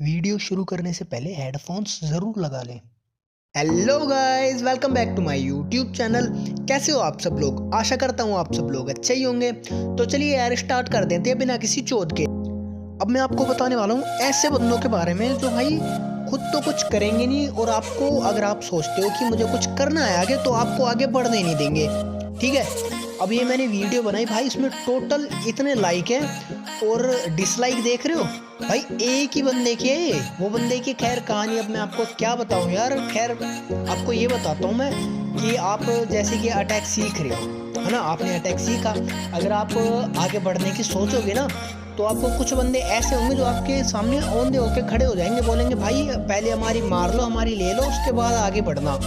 Video शुरू करने से पहले हेडफोन्स ज़रूर लगा लें। Hello guys, welcome back to my YouTube channel. कैसे हो आप सब लोग? आशा करता हूँ आप सब लोग अच्छे ही होंगे। तो चलिए यार स्टार्ट कर देते हैं बिना किसी चोट के। अब मैं आपको बताने वाला हूँ ऐसे बंदों के बारे में जो भाई खुद तो कुछ करेंगे नहीं, और आपको अगर आप सोचते हो कि मुझे कुछ करना है आगे, तो आपको आगे बढ़ने नहीं देंगे। ठीक है, अब ये मैंने वीडियो बनाई भाई, इसमें टोटल इतने लाइक हैं और डिसलाइक देख रहे हो भाई, एक ही बंदे के। वो बंदे की खैर कहानी अब मैं आपको क्या बताऊं यार। खैर आपको ये बताता हूँ मैं कि आप जैसे कि अटैक सीख रहे हो, है ना, आपने अटैक सीखा। अगर आप आगे बढ़ने की सोचोगे ना, तो आपको कुछ बंदे ऐसे होंगे जो आपके सामने औंधे होके खड़े हो जाएंगे, बोलेंगे भाई पहले हमारी मार लो, हमारी ले लो, उसके बाद आगे बढ़ना।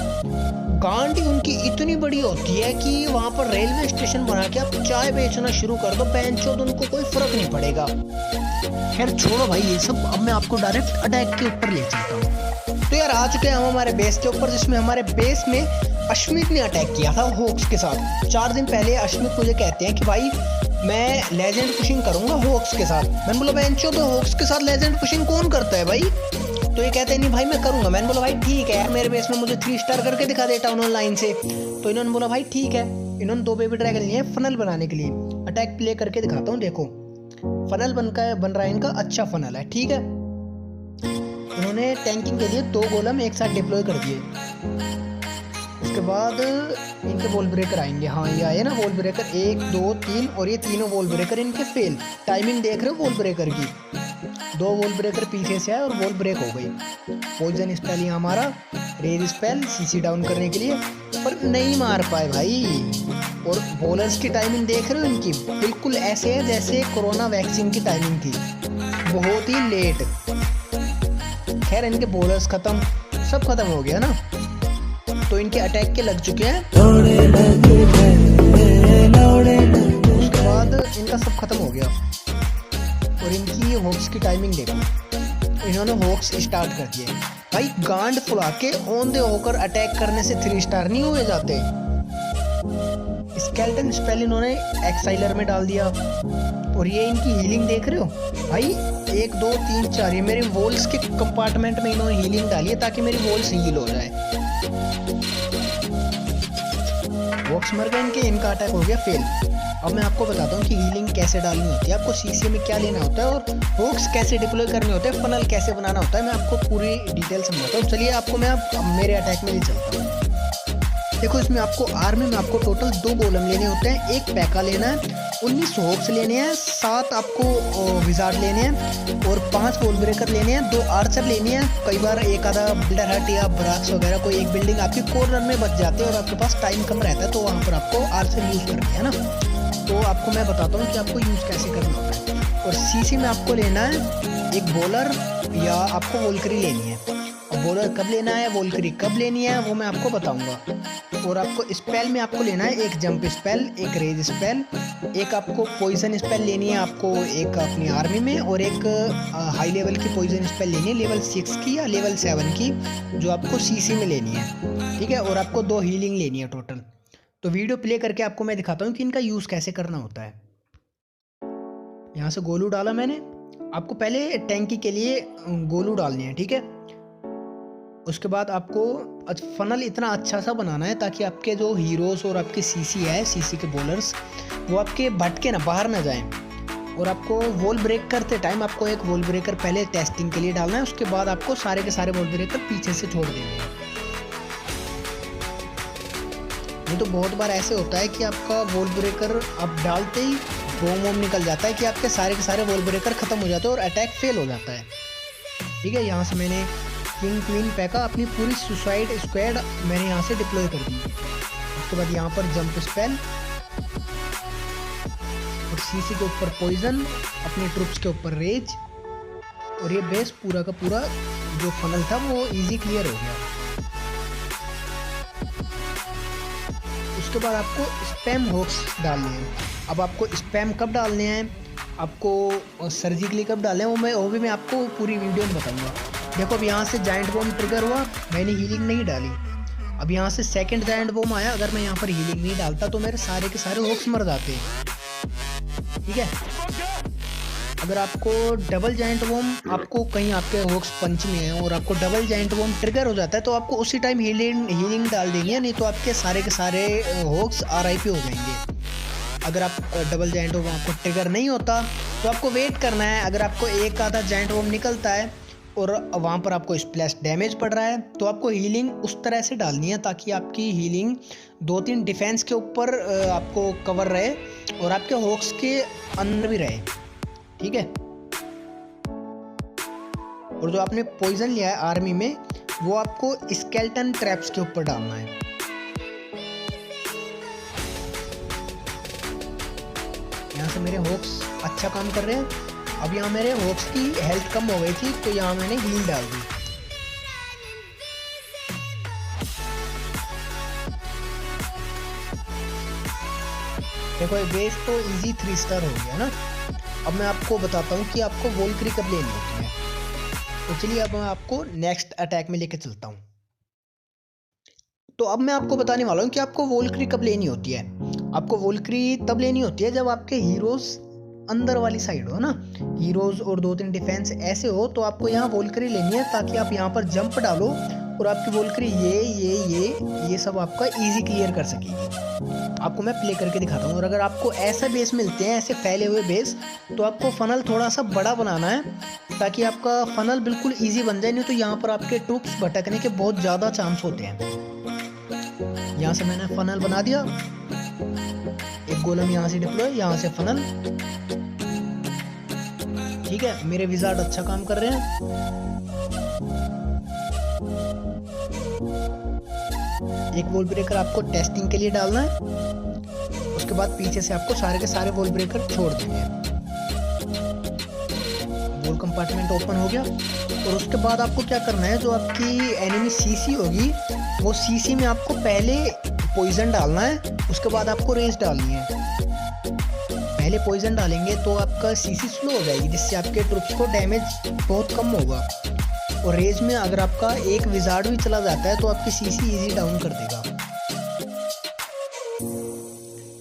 गांडी उनकी इतनी बड़ी होती है कि वहां पर रेलवे स्टेशन बना के आप चाय बेचना शुरू कर दो, बेंचो, तो उनको कोई फर्क नहीं पड़ेगा। खैर छोड़ो भाई ये सब, अब मैं आपको डायरेक्ट अटैक के ऊपर ले चलता हूँ। तो यार आ चुके हैं हम हमारे बेस के ऊपर, जिसमें हमारे बेस में अश्मित ने अटैक किया था होक्स के साथ। 4 दिन पहले अश्मित मुझे कहते हैं कि भाई मैं लेजेंड पुशिंग करूंगा होक्स के साथ। मैंने बोला बेंचो, तो होक्स के साथ लेजेंड पुशिंग कौन करता है भाई? तो ये कहते हैं नहीं भाई मैं करूंगा। मैंने बोला भाई ठीक है यार, मेरे बेस में मुझे 3 स्टार करके दिखा देता हूँ ऑनलाइन से। तो इन्होंने बोला भाई ठीक है। इन्होंने 2 बेबी ड्रैगन लिए फनल बनाने के लिए। अटैक प्ले करके दिखाता हूँ, देखो फनल बन रहा है इनका, अच्छा फनल है। ठीक है, इन्होंने टैंकिंग के लिए 2 गोलम एक साथ डिप्लॉय कर दिए। उसके बाद इनके वॉल ब्रेकर आएंगे। हाँ ये आए ना वॉल ब्रेकर, 1 2 3, और ये तीनों वॉल ब्रेकर इनके फेल। टाइमिंग देख रहे हो वॉल ब्रेकर की? 2 वॉल ब्रेकर पीछे से आए और वॉल ब्रेक हो गई। पॉइजन स्पेल यहाँ हमारा, रेज स्पेल सीसी डाउन करने के लिए, पर नहीं मार पाए भाई। और बॉलर्स की टाइमिंग देख रहे हो इनकी, बिल्कुल ऐसे है जैसे कोरोना वैक्सीन की टाइमिंग थी, बहुत ही लेट। खैर इनके बॉलर्स खत्म, सब खत्म हो गया ना, तो इनके अटैक के लग चुके हैं। उसके बाद इनका सब खत्म हो गया, और इनकी होक्स की टाइमिंग देखो, इन्होंने होक्स स्टार्ट कर दिए। भाई गांड फुला के औंधे होकर अटैक करने से 3 स्टार नहीं हुए जाते। स्केलेटन स्पेल इन्होंने एक्साइलर में डाल दिया, और ये इनकी हीलिंग देख रहे हो भाई, 1 2 3 4, ये मेरे वॉल्स के कंपार्टमेंट में इन्होंने हीलिंग डाली है ताकि मेरी वॉल्स हील हो जाए। वॉक्स मर गए इनके, इनका अटैक हो गया फेल। अब मैं आपको बताता हूँ कि हीलिंग कैसे डालनी होती है, आपको सीसी में क्या लेना होता है, और होक्स कैसे डिप्लॉय करने होते हैं, फनल कैसे बनाना होता है, मैं आपको पूरी डिटेल समझाता हूँ। चलिए आपको मैं अब मेरे अटैक में ले चलता हूँ। देखो इसमें आपको आर्मी में आपको टोटल 2 गोलम लेने होते हैं, 1 पैका लेना है, 19 होक्स लेने हैं, 7 आपको विजार्ड लेने हैं, और 5 वॉल ब्रेकर लेने हैं, 2 आर्चर लेने हैं। कई बार एक आधा बिल्डर हट या ब्राक्स वगैरह कोई एक बिल्डिंग आपकी कॉर्नर में बच जाते हैं और आपके पास टाइम कम रहता है, तो वहाँ पर आपको आर्चर यूज़ करना है ना। तो आपको मैं बताता हूँ कि आपको यूज़ कैसे करना होता है। और सीसी में आपको लेना है एक बॉलर, या आपको वोल्करी लेनी है। अब बॉलर कब लेना है, वोल्करी कब लेनी है, वो मैं आपको बताऊंगा। और आपको स्पेल में आपको लेना है एक जंप स्पेल, एक रेज स्पेल, एक आपको पॉइजन स्पेल लेनी है आपको एक अपनी आर्मी में, और एक हाई लेवल की पॉइजन स्पेल लेनी है, लेवल 6 की या लेवल 7 की, जो आपको सीसी में लेनी है। ठीक है, और आपको 2 हीलिंग लेनी है टोटल। तो वीडियो प्ले करके आपको मैं दिखाता हूँ कि इनका यूज़ कैसे करना होता है। यहाँ से गोलू डाला मैंने। आपको पहले टैंकी के लिए गोलू डालने हैं, ठीक है। उसके बाद आपको फनल इतना अच्छा सा बनाना है ताकि आपके जो हीरोज़ और आपके सीसी है, सीसी के बॉलर्स, वो आपके भटके ना, बाहर ना जाएं। और आपको वॉल ब्रेक करते टाइम आपको एक वॉल ब्रेकर पहले टेस्टिंग के लिए डालना है, उसके बाद आपको सारे के सारे वॉल ब्रेकर पीछे से छोड़ देंगे। ये तो बहुत बार ऐसे होता है कि आपका वॉल ब्रेकर आप डालते ही बॉम निकल जाता है कि आपके सारे के सारे वॉल ब्रेकर खत्म हो जाते हैं और अटैक फेल हो जाता है। ठीक है, यहाँ से मैंने किंग क्वीन पैका अपनी पूरी सुसाइड स्क्वाड मैंने यहाँ से डिप्लॉय कर दी। उसके बाद यहाँ पर जंप स्पेल, और सीसी के ऊपर पॉइजन, अपने ट्रुप्स के ऊपर रेज, और ये बेस पूरा का पूरा जो फनल था वो इजी क्लियर हो गया। उसके बाद आपको स्पैम होक्स डालने हैं। अब आपको स्पैम कब डालने हैं, आपको सर्जिकली कब डालने हैं, वो भी मैं आपको पूरी वीडियो में बताऊंगा। देखो अब यहाँ से जायंट बॉम्ब ट्रिगर हुआ, मैंने हीलिंग नहीं डाली। अब यहाँ से सेकंड जायंट बॉम्ब आया, अगर मैं यहाँ पर हीलिंग नहीं डालता तो मेरे सारे के सारे होक्स मर जाते। ठीक है, अगर आपको डबल जाइंट बॉम्ब आपको कहीं आपके होक्स पंच में है और आपको डबल जाइंट बॉम्ब ट्रिगर हो जाता है, तो आपको उसी टाइम हीलिंग डाल देनी है, नहीं तो आपके सारे के सारे होक्स RIP हो जाएंगे। अगर आप डबल जाइंट बॉम्ब आपको ट्रिगर नहीं होता तो आपको वेट करना है। अगर आपको एक आधा जाइंट बॉम्ब निकलता है और वहाँ पर आपको स्प्लैश डैमेज पड़ रहा है, तो आपको हीलिंग उस तरह से डालनी है ताकि आपकी हीलिंग 2-3 डिफेंस के ऊपर आपको कवर रहे और आपके होक्स के अंदर भी रहे, ठीक है। और जो आपने पॉइजन लिया है आर्मी में, वो आपको स्केलेटन ट्रैप्स के ऊपर डालना है। यहाँ से मेरे होक्स अच्छा काम कर रहे हैं। अब यहाँ मेरे होक्स की हेल्थ कम हो गई थी, तो यहाँ मैंने हील डाल दी। देखो ये बेस तो इजी 3 स्टार हो गया ना। अब मैं आपको बताता हूँ कि आपको वोल्क्री कब लेनी होती है। तो चलिए अब मैं आपको नेक्स्ट अटैक में लेके चलता हूँ। तो अब मैं आपको बताने वाला हूँ कि आपको वोल्क्री कब लेनी होती है। आपको वोल्क्री तब लेनी होती है जब आपके हीरोज अंदर वाली साइड हो ना, हीरोज और 2-3 डिफेंस ऐसे हो, तो आपको यहाँ वोल्क्री लेनी है ताकि आप यहाँ पर जंप डालो और आपकी वोल्क्री ये सब आपका इजी क्लियर कर सकेगी। आपको मैं प्ले करके दिखाता हूँ। और अगर आपको ऐसा बेस मिलते हैं, ऐसे फैले हुए बेस, तो आपको फनल थोड़ा सा बड़ा बनाना है ताकि आपका फनल बिल्कुल ईजी बन जाए, नहीं तो यहाँ पर आपके ट्रूप्स भटकने के बहुत ज़्यादा चांस होते हैं। यहाँ से मैंने फनल बना दिया, एक गोलम यहाँ से डिप्लॉय, यहाँ से फनल, ठीक है। मेरे विजार्ड अच्छा काम कर रहे हैं। एक वॉल ब्रेकर आपको टेस्टिंग के लिए डालना है, उसके बाद पीछे से आपको सारे के सारे वॉल ब्रेकर छोड़ देंगे। वॉल कंपार्टमेंट ओपन हो गया। और उसके बाद आपको क्या करना है, जो आपकी एनिमी CC होगी, वो CC में आपको पहले पॉइजन डालना है, उसके बाद आपको रेज डालनी है। पहले पॉइजन डालेंगे तो आपका CC स्लो हो जाएगी, जिससे आपके ट्रूप्स को डैमेज बहुत कम होगा। और रेज में अगर आपका एक विजार्ड भी चला जाता है तो आपकी CC इजी डाउन कर देगा।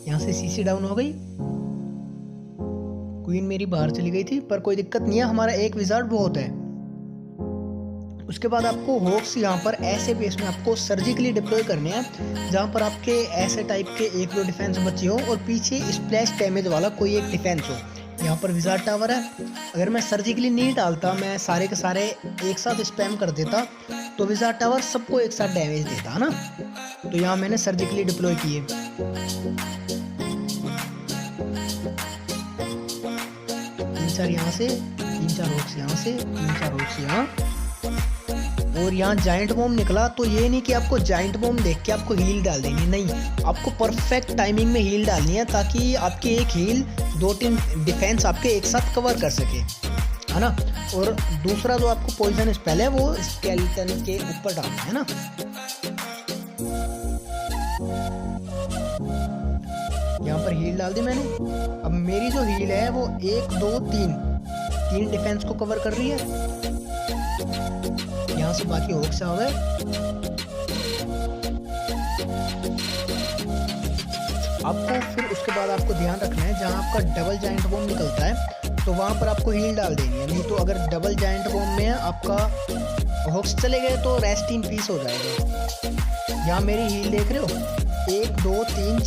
यहाँ से CC डाउन हो गई। क्वीन मेरी बाहर चली गई थी, पर कोई दिक्कत नहीं है, हमारा एक विजार्ड बहुत है। उसके बाद आपको होक्स यहाँ पर ऐसे बेस में आपको सर्जिकली डिप्लॉय करने हैं जहाँ पर आपके ऐसे टाइप के 1-2 डिफेंस बचे हो और पीछे स्प्लैश डैमेज वाला कोई एक डिफेंस हो। यहाँ पर विजार्ड टावर है। अगर मैं सर्जिकली नहीं डालता, मैं सारे के सारे एक साथ स्पैम कर देता, तो विजार्ड टावर सबको एक साथ डैमेज देता है ना। तो यहाँ मैंने सर्जिकली डिप्लॉय किए। 3-4 यहाँ से, 3-4 होक्स यहाँ से, 3-4 होक्स यहाँ, और यहाँ जाइंट बॉम्ब निकला। तो ये नहीं कि आपको जाइंट बॉम्ब देख के आपको हील डाल देनी, नहीं, आपको परफेक्ट टाइमिंग में हील डालनी है ताकि आपकी एक हील 2-3 डिफेंस आपके एक साथ कवर कर सके, है ना। और दूसरा जो आपको पॉइजन स्पेल है वो स्केलेटन के ऊपर डालना है ना। यहाँ पर हील डाल दी मैंने। अब मेरी जो हील है वो 1 2 3 डिफेंस को कवर कर रही है। यहाँ से बाकी होक्स आ गए। आपको फिर उसके बाद आपको ध्यान रखना है, जहाँ आपका डबल जाइंट बॉम्ब निकलता है तो वहाँ पर आपको हील डाल देनी है, नहीं तो अगर डबल जाइंट बॉम्ब में आपका होक्स चले गए तो रेस्ट इन पीस हो जाएगा। यहाँ मेरी हील देख रहे हो, 1 2 3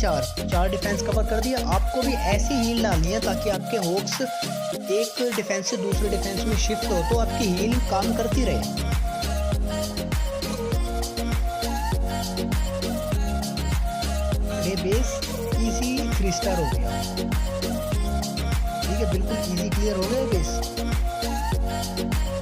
4 डिफेंस कवर कर दिया। आपको भी ऐसी हील डालनी है ताकि आपके होक्स एक डिफेंस से दूसरे डिफेंस में शिफ्ट हो तो आपकी हील काम करती रहे। ये बेस इजी 3 स्टार हो गया, ठीक है, बिल्कुल इजी क्लियर हो गया बेस।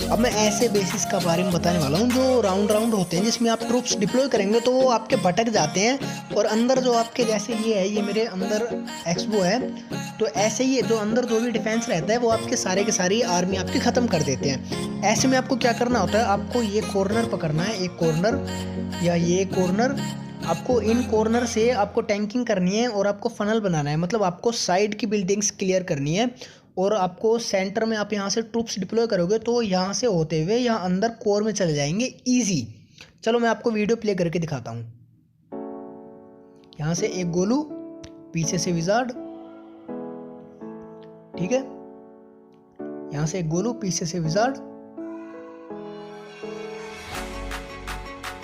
अब मैं ऐसे बेसिस का बारे में बताने वाला हूँ जो राउंड होते हैं, जिसमें आप ट्रूप्स डिप्लॉय करेंगे तो वो आपके भटक जाते हैं और अंदर जो आपके, जैसे ये है, ये मेरे अंदर एक्सबो है, तो ऐसे ही जो अंदर जो भी डिफेंस रहता है वो आपके सारे के सारी आर्मी आपकी ख़त्म कर देते हैं। ऐसे में आपको क्या करना होता है, आपको ये कॉर्नर पकड़ना है, एक कॉर्नर या ये कॉर्नर, आपको इन कॉर्नर से आपको टैंकिंग करनी है और आपको फनल बनाना है, मतलब आपको साइड की बिल्डिंग्स क्लियर करनी है। और आपको सेंटर में आप यहाँ से ट्रूप्स डिप्लॉय करोगे तो यहाँ से होते हुए यहाँ अंदर कोर में चले जाएंगे इजी। चलो मैं आपको वीडियो प्ले करके दिखाता हूँ। यहाँ से एक गोलू, पीछे से विजार्ड, ठीक है। यहाँ से एक गोलू, पीछे से विजार्ड।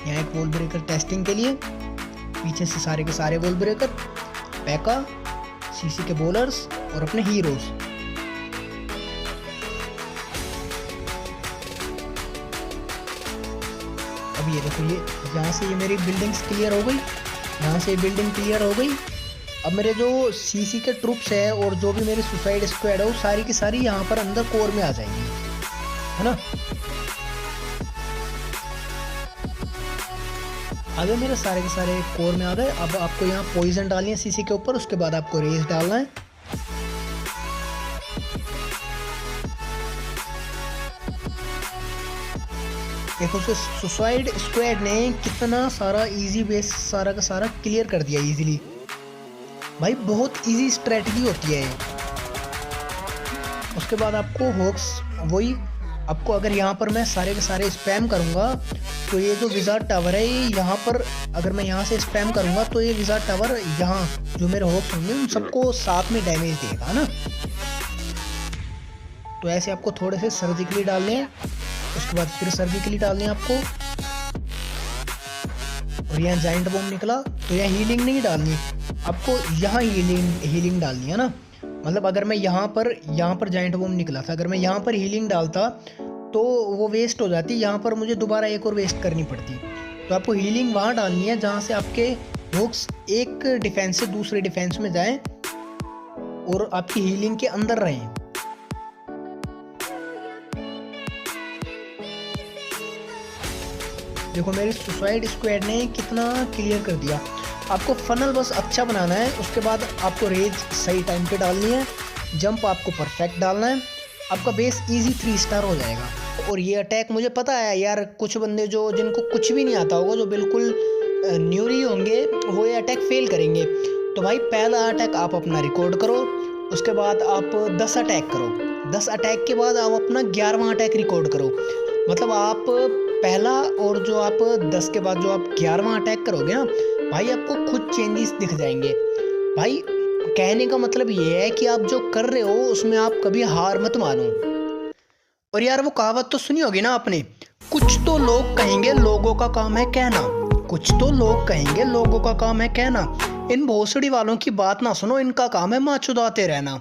यहाँ एक वॉल ब्रेकर टेस्टिंग के लिए, पीछे से सारे के सारे वॉल ब्रेकर, पैका, सीसी के बॉलर्स और अपने हीरोज। अब ये देखो, ये यहाँ से ये मेरी बिल्डिंग्स क्लियर हो गई, यहाँ से बिल्डिंग क्लियर हो गई। अब मेरे जो सीसी के ट्रूप्स है और जो भी मेरी सुसाइड स्क्वाड है वो सारी की सारी यहाँ पर अंदर कोर में आ जाएंगी, है ना। आगे मेरे सारे के सारे कोर में आ गए। अब आपको यहाँ पॉइजन डालनी है सीसी के ऊपर, उसके बाद आपको रेज डालना है। देखो सुसाइड स्क्वाड ने कितना सारा इजी बेस सारा का सारा क्लियर कर दिया इजीली। भाई बहुत इजी स्ट्रेटजी होती है ये। उसके बाद आपको होक्स, वही आपको अगर यहाँ पर मैं सारे के सारे स्पैम करूँगा तो ये जो विजार्ड टावर है ये यहाँ पर, अगर मैं यहाँ से स्पैम करूँगा तो ये विजार्ड टावर यहाँ जो मेरे होक्स होंगे उन सबको साथ में डैमेज देगा ना। तो ऐसे आपको थोड़े से सर्जिकली डालने हैं, उसके बाद फिर सर्जिकली डालने हैं आपको। और यहाँ जाइंट बॉम्ब निकला तो यहाँ हीलिंग नहीं डालनी आपको, यहाँ हीलिंग डालनी है ना। मतलब अगर मैं यहाँ पर जाइंट बॉम्ब निकला था, अगर मैं यहाँ पर हीलिंग डालता तो वो वेस्ट हो जाती, यहाँ पर मुझे दोबारा एक और वेस्ट करनी पड़ती। तो आपको हीलिंग वहाँ डालनी है जहाँ से आपके होक्स एक डिफेंस से दूसरे डिफेंस में जाएं और आपकी हीलिंग के अंदर रहें। देखो मेरी सुसाइड स्क्वाड ने कितना क्लियर कर दिया। आपको फनल बस अच्छा बनाना है, उसके बाद आपको रेज सही टाइम पे डालनी है, जंप आपको परफेक्ट डालना है, आपका बेस इजी 3 स्टार हो जाएगा। और ये अटैक मुझे पता है यार, कुछ बंदे जो जिनको कुछ भी नहीं आता होगा, जो बिल्कुल न्यूरी होंगे, वो ये अटैक फेल करेंगे। तो भाई पहला अटैक आप अपना रिकॉर्ड करो, उसके बाद आप 10 अटैक करो, 10 अटैक के बाद आप अपना 11वां अटैक रिकॉर्ड करो। मतलब आप पहला और जो आप 10 के बाद जो आप 11वां अटैक करोगे ना भाई, आपको खुद चेंजेस दिख जाएंगे। भाई कहने का मतलब ये है कि आप जो कर रहे हो उसमें आप कभी हार मत मानो। और यार वो कहावत तो सुनी होगी ना आपने, कुछ तो लोग कहेंगे लोगों का काम है कहना, कुछ तो लोग कहेंगे लोगों का काम है कहना। इन भोसड़ी वालों की बात ना सुनो, इनका काम है माँ चुदाते रहना।